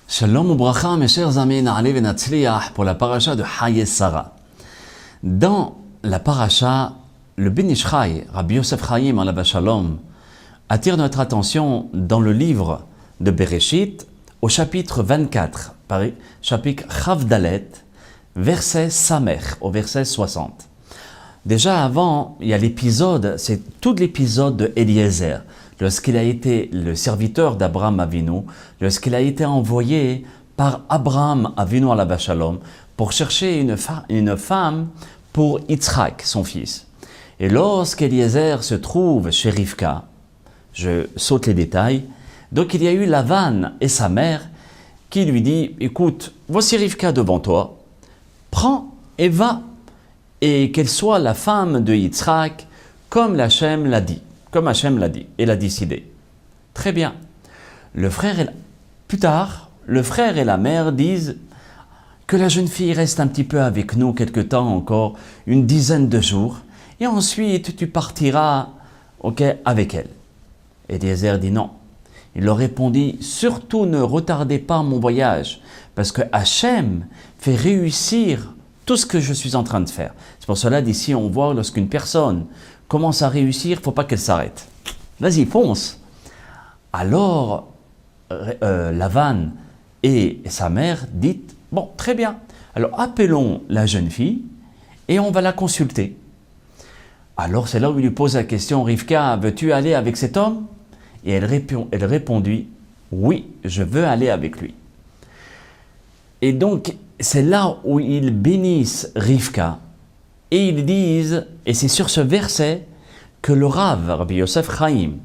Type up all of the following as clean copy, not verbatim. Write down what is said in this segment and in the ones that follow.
Shalom ou bracha, mes chers amis, na'alev et natzliach pour la paracha de Haye Sarah. Dans la paracha, le Ben Ish Chai, Rabbi Yosef Chaim alav Shalom, attire notre attention dans le livre de Bereshit au chapitre 24, chapitre Chavdalet, verset Samech, au verset 60. Déjà avant, il y a l'épisode, c'est tout l'épisode de Eliezer, lorsqu'il a été le serviteur d'Abraham Avinu, lorsqu'il a été envoyé par Abraham Avinu alav Shalom pour chercher une femme pour Yitzhak, son fils. Et lorsqu'Eliezer se trouve chez Rivka, je saute les détails, donc il y a eu Lavan et sa mère qui lui dit « Écoute, voici Rivka devant toi, prends et va, et qu'elle soit la femme de Yitzhak comme Hachem l'a dit. » Comme Hachem l'a dit et l'a décidé. Très bien. Plus tard, le frère et la mère disent que la jeune fille reste un petit peu avec nous quelque temps encore, une dizaine de jours, et ensuite tu partiras avec elle. Et Eliezer dit non. Il leur répondit, surtout ne retardez pas mon voyage, parce que Hachem fait réussir tout ce que je suis en train de faire. C'est pour cela d'ici on voit lorsqu'une personne commence à réussir, il ne faut pas qu'elle s'arrête. Vas-y, fonce. Alors, Lavan et sa mère disent, bon, très bien. Alors, appelons la jeune fille et on va la consulter. Alors, c'est là où il lui pose la question, Rivka, veux-tu aller avec cet homme? Et elle répondit, oui, je veux aller avec lui. Et donc, c'est là où ils bénissent Rivka. Et ils disent, et c'est sur ce verset que le Rav, Rabbi Yosef Chaim,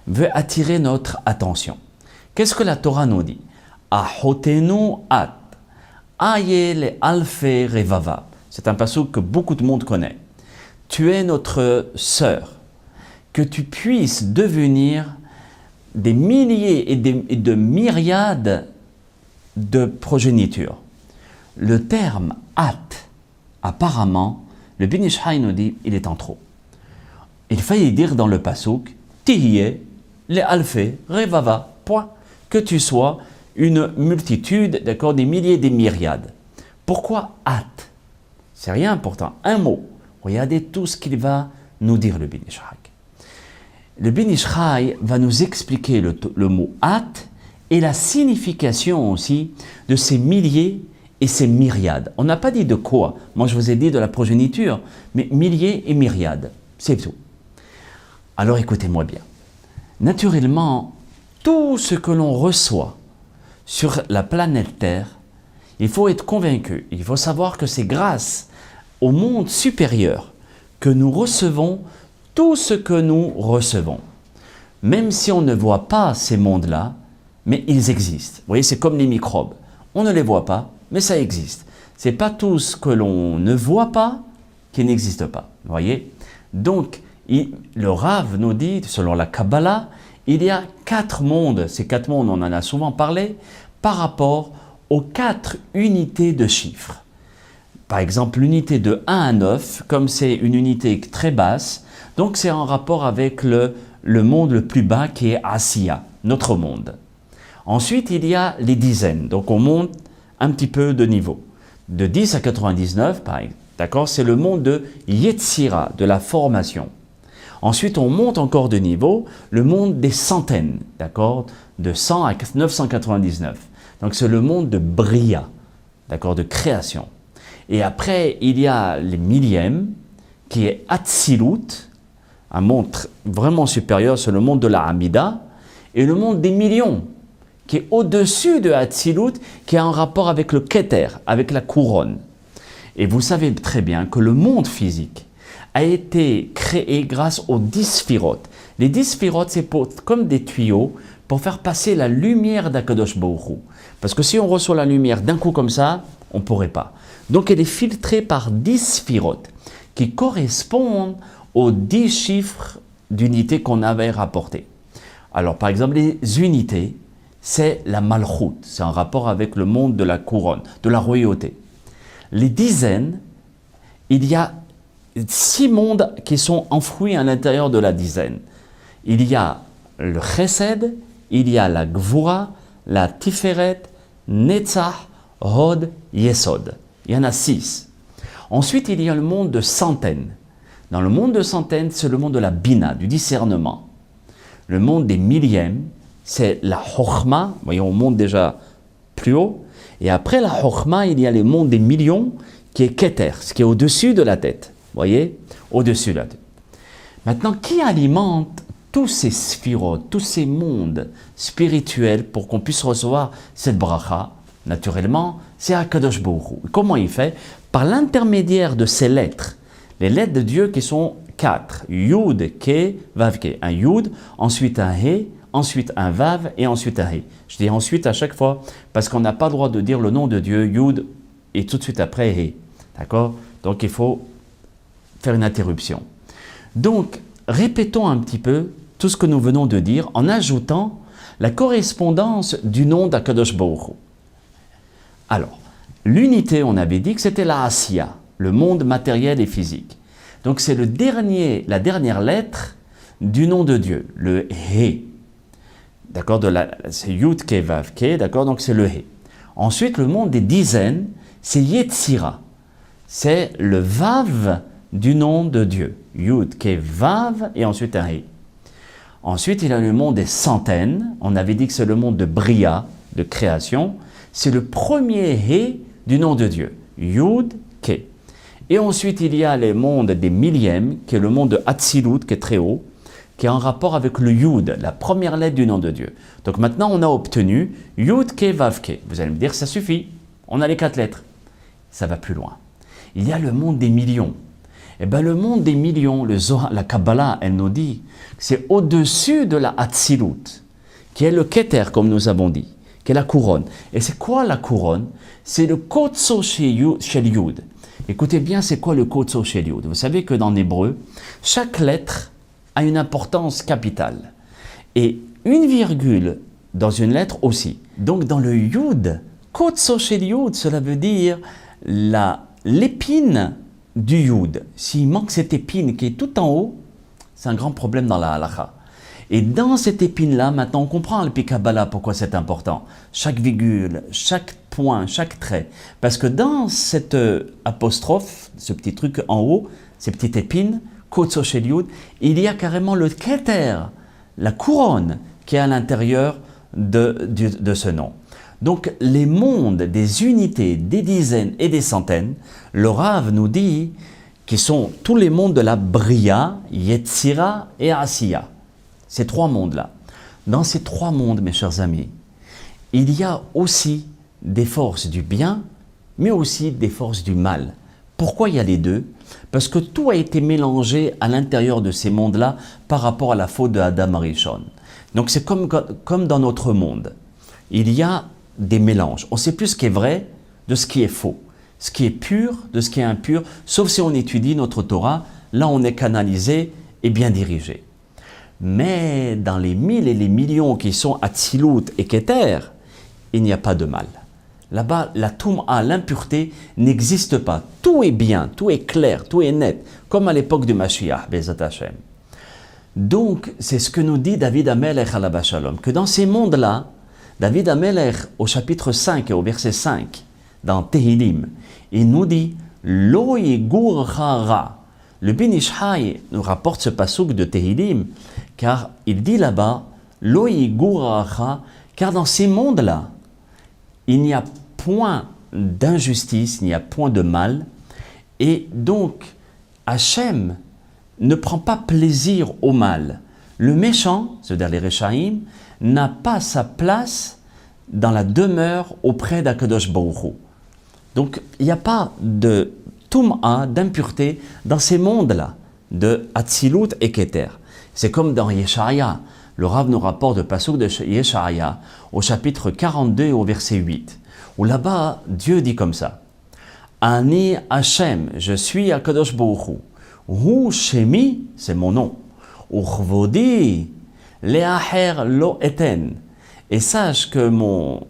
veut attirer notre attention. Qu'est-ce que la Torah nous dit? Ahotenu at, aye le alfe revava. C'est un passouk que beaucoup de monde connaît. Tu es notre sœur, que tu puisses devenir des milliers et de myriades de progéniture. Le terme at, apparemment, le Ben Ish Chai nous dit, il est en trop. Il fallait dire dans le passouk, Tihiye, le alfe, revava, point. Que tu sois une multitude, d'accord, des milliers, des myriades. Pourquoi at? C'est rien pourtant, un mot. Regardez tout ce qu'il va nous dire le Ben Ish Chai. Le Ben Ish Chai va nous expliquer le mot at et la signification aussi de ces milliers et ces myriades. On n'a pas dit de quoi. Moi, je vous ai dit de la progéniture, mais milliers et myriades. C'est tout. Alors, écoutez-moi bien. Naturellement, tout ce que l'on reçoit sur la planète Terre, il faut être convaincu. Il faut savoir que c'est grâce au monde supérieur que nous recevons tout ce que nous recevons. Même si on ne voit pas ces mondes-là, mais ils existent. Vous voyez, c'est comme les microbes. On ne les voit pas, mais ça existe. Ce n'est pas tout ce que l'on ne voit pas qui n'existe pas. Vous voyez? Donc, le Rav nous dit, selon la Kabbalah, il y a 4 mondes. Ces 4 mondes, on en a souvent parlé, par rapport aux 4 unités de chiffres. Par exemple, l'unité de 1 à 9, comme c'est une unité très basse, donc c'est en rapport avec le monde le plus bas qui est Asiya, notre monde. Ensuite, il y a les dizaines, donc on monte un petit peu de niveau. De 10 à 99, pareil, d'accord, c'est le monde de Yetzira, de la formation. Ensuite, on monte encore de niveau, le monde des centaines, d'accord, de 100 à 999. Donc, c'est le monde de Bria, d'accord, de création. Et après, il y a les millièmes, qui est Hatzilut, un monde vraiment supérieur, c'est le monde de la Hamida, et le monde des millions, qui est au-dessus de Hatzilut, qui est en rapport avec le Keter, avec la couronne. Et vous savez très bien que le monde physique a été créé grâce aux 10 sphirotes. Les 10 sphirotes, c'est comme des tuyaux pour faire passer la lumière d'Akadosh Baruch Hu. Parce que si on reçoit la lumière d'un coup comme ça, on ne pourrait pas. Donc elle est filtrée par 10 sphirotes qui correspondent aux 10 chiffres d'unités qu'on avait rapportés. Alors par exemple, les unités, c'est la Malchut, c'est en rapport avec le monde de la couronne, de la royauté. Les dizaines, il y a 6 mondes qui sont enfouis à l'intérieur de la dizaine. Il y a le Chesed, il y a la Gvura, la Tiferet, Netzach, Hod, Yesod. Il y en a 6. Ensuite, il y a le monde de centaines. Dans le monde de centaines, c'est le monde de la Bina, du discernement. Le monde des millièmes, c'est la Chokhma. Voyons, on monte déjà plus haut. Et après la Chokhma, il y a le monde des millions, qui est Keter, ce qui est au-dessus de la tête. Vous voyez, au-dessus de la tête. Maintenant, qui alimente tous ces sphirotes, tous ces mondes spirituels pour qu'on puisse recevoir cette bracha? Naturellement, c'est Akadosh Baruch Hu. Comment il fait? Par l'intermédiaire de ces lettres. Les lettres de Dieu qui sont 4. Yud, Ke, Vav, Ke. Un Yud, ensuite un He, ensuite un Vav et ensuite un He. Je dis ensuite à chaque fois parce qu'on n'a pas le droit de dire le nom de Dieu, Yud, et tout de suite après He. D'accord? Donc il faut faire une interruption. Donc, répétons un petit peu tout ce que nous venons de dire en ajoutant la correspondance du nom d'Akadosh Baruch Hu. Alors, l'unité, on avait dit que c'était la Asiya, le monde matériel et physique. Donc, c'est la dernière lettre du nom de Dieu, le He. D'accord? C'est Yud Ke Vav Ke, d'accord? Donc, c'est le He. Ensuite, le monde des dizaines, c'est Yetzira. C'est le Vav du nom de Dieu. Yud Ke Vav et ensuite un He. Ensuite, il y a le monde des centaines. On avait dit que c'est le monde de Bria, de création. C'est le premier He du nom de Dieu. Yud Ke. Et ensuite, il y a le monde des millièmes, qui est le monde de Hatzilut, qui est très haut, qui est en rapport avec le Yud, la première lettre du nom de Dieu. Donc maintenant, on a obtenu Yud Ke Vav Ke. Vous allez me dire, ça suffit. On a les 4 lettres. Ça va plus loin. Il y a le monde des millions. Eh bien, le monde des millions, la Kabbalah, elle nous dit que c'est au-dessus de la Hatzilut, qui est le Keter, comme nous avons dit, qui est la couronne. Et c'est quoi la couronne? C'est le Kotso Shel Yud. Écoutez bien, c'est quoi le Kotso Shel Yud? Vous savez que dans l'hébreu, chaque lettre a une importance capitale. Et une virgule dans une lettre aussi. Donc dans le Yud, Kotso Shel Yud, cela veut dire l'épine du Yud. S'il manque cette épine qui est tout en haut, c'est un grand problème dans la halakha. Et dans cette épine-là, maintenant on comprend le Kabbalah pourquoi c'est important. Chaque virgule, chaque point, chaque trait. Parce que dans cette apostrophe, ce petit truc en haut, ces petites épines, Kotso Shel Yud, il y a carrément le Keter, la couronne, qui est à l'intérieur de ce nom. Donc les mondes des unités, des dizaines et des centaines, le Rav nous dit qu'ils sont tous les mondes de la Bria, Yetzira et Asiya. Ces 3 mondes-là. Dans ces 3 mondes, mes chers amis, il y a aussi des forces du bien, mais aussi des forces du mal. Pourquoi il y a les deux? Parce que tout a été mélangé à l'intérieur de ces mondes-là par rapport à la faute de Adam Arishon. Donc c'est comme dans notre monde. Il y a des mélanges. On ne sait plus ce qui est vrai de ce qui est faux. Ce qui est pur de ce qui est impur, sauf si on étudie notre Torah, là on est canalisé et bien dirigé. Mais dans les 1000 et les millions qui sont Hatzilut et Keter, il n'y a pas de mal. Là-bas, la Toum'a, l'impureté, n'existe pas. Tout est bien, tout est clair, tout est net, comme à l'époque du Mashiach, Bezat Hashem. Donc, c'est ce que nous dit David Amelech Alav Shalom, que dans ces mondes-là, David Amelech, au chapitre 5 et au verset 5, dans Tehillim, il nous dit « Lo yigur ra ». Le Ben Ishai nous rapporte ce passouk de Tehillim, car il dit là-bas « Lo yigur ra », car dans ces mondes-là, il n'y a point d'injustice, il n'y a point de mal, et donc Hachem ne prend pas plaisir au mal. Le méchant, c'est-à-dire les Rechaïm, n'a pas sa place dans la demeure auprès d'Akadosh Baruch Hu. Donc il n'y a pas de Toum'a, d'impureté dans ces mondes-là, de Hatzilut et Keter. C'est comme dans Yeshaya. Le Rav nous rapporte le passouk de Yeshaya au chapitre 42 au verset 8, où là-bas, Dieu dit comme ça « Ani Hashem, je suis Akadosh Baruch Hu, Hu Shemi, c'est mon nom, Uchvodi, Leaher lo eten, et sache que mon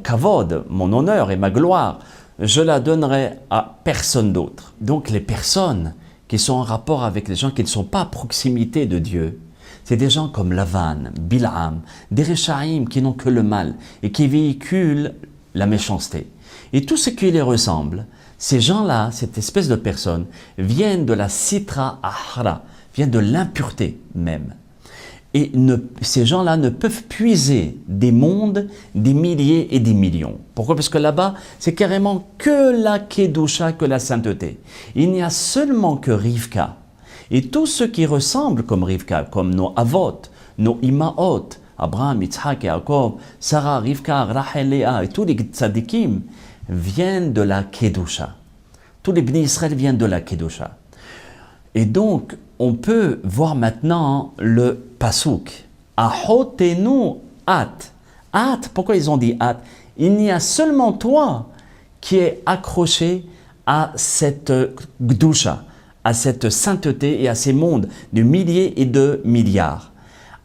kavod, mon honneur et ma gloire, je la donnerai à personne d'autre. » Donc les personnes qui sont en rapport avec les gens qui ne sont pas à proximité de Dieu, c'est des gens comme Lavan, Bil'am, des Rechaïm qui n'ont que le mal et qui véhiculent la méchanceté. Et tout ce qui les ressemble, ces gens-là, cette espèce de personnes, viennent de la sitra ahra, viennent de l'impureté même. Et ces gens-là ne peuvent puiser des mondes, des milliers et des millions. Pourquoi? Parce que là-bas, c'est carrément que la kedusha, que la sainteté. Il n'y a seulement que Rivka. Et tous ceux qui ressemblent comme Rivka, comme nos avot, nos imaot, Abraham, Yitzhak, Yaakov, Sarah, Rivka, Rachel, Léa, et tous les tzadikim, viennent de la kedusha. Tous les Bnei Israël viennent de la kedusha. Et donc, on peut voir maintenant le pasuk. Ahotenu at. At, pourquoi ils ont dit at? Il n'y a seulement toi qui es accroché à cette gdusha, à cette sainteté et à ces mondes de milliers et de milliards.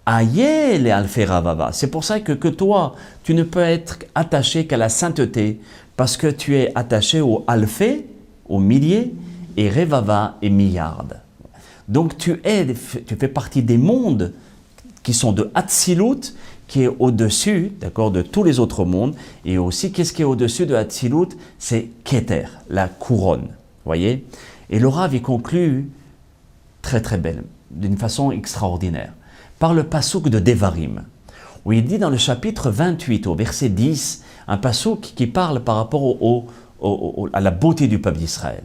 Ayel et alferavava. C'est pour ça que toi, tu ne peux être attaché qu'à la sainteté parce que tu es attaché au alfé, aux milliers, et revava et milliards. Donc tu fais partie des mondes qui sont de Hatzilut, qui est au-dessus, d'accord, de tous les autres mondes. Et aussi, qu'est-ce qui est au-dessus de Hatzilut? C'est Keter, la couronne. Voyez? Et le Rav y conclut très très belle, d'une façon extraordinaire, par le passouk de Devarim, où il dit dans le chapitre 28, au verset 10, un passouk qui parle par rapport à la beauté du peuple d'Israël,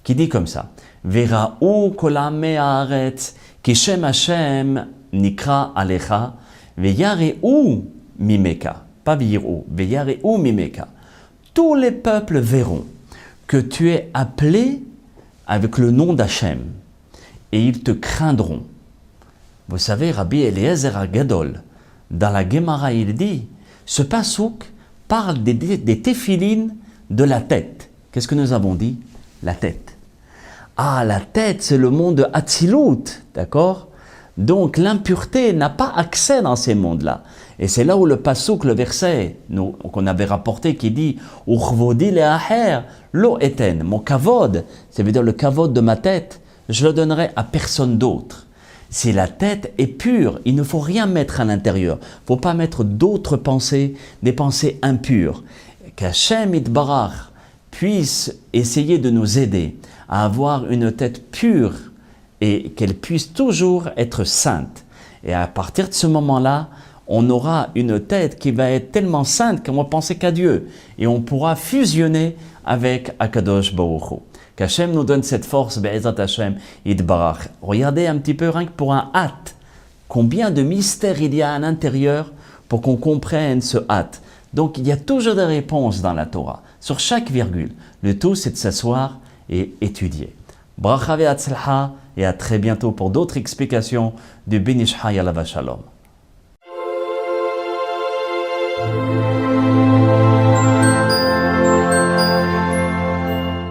qui dit comme ça: Vera'u kolam haaretz ki shem Hashem nikra alecha veyare'u mimeka. Pas viru, veyare'u mimeka. Tous les peuples verront que tu es appelé avec le nom d'Hachem et ils te craindront. Vous savez, Rabbi Eliezer Agadol, dans la Gemara, il dit, ce pasouk parle des téphilines de la tête. Qu'est-ce que nous avons dit? La tête. Ah, la tête, c'est le monde de Hatzilut, d'accord? Donc l'impureté n'a pas accès dans ces mondes-là. Et c'est là où le pasouk, le verset qu'on avait rapporté, qui dit « Uchvodi le'aher lo eten » mon kavod, ça veut dire le kavod de ma tête, je le donnerai à personne d'autre. Si la tête est pure, il ne faut rien mettre à l'intérieur. Il ne faut pas mettre d'autres pensées, des pensées impures. Qu'Hachem Yitbarach puisse essayer de nous aider à avoir une tête pure et qu'elle puisse toujours être sainte. Et à partir de ce moment-là, on aura une tête qui va être tellement sainte qu'on va penser qu'à Dieu. Et on pourra fusionner avec Akadosh Baruch Hu. Qu'Hachem nous donne cette force, Be'ezrat Hashem Yitbarach. Regardez un petit peu, rien que pour un hâte, combien de mystères il y a à l'intérieur pour qu'on comprenne ce hâte. Donc il y a toujours des réponses dans la Torah, sur chaque virgule. Le tout, c'est de s'asseoir et étudier. Bracha ve'atzlacha, et à très bientôt pour d'autres explications du Ben Ish Chai Alav Shalom.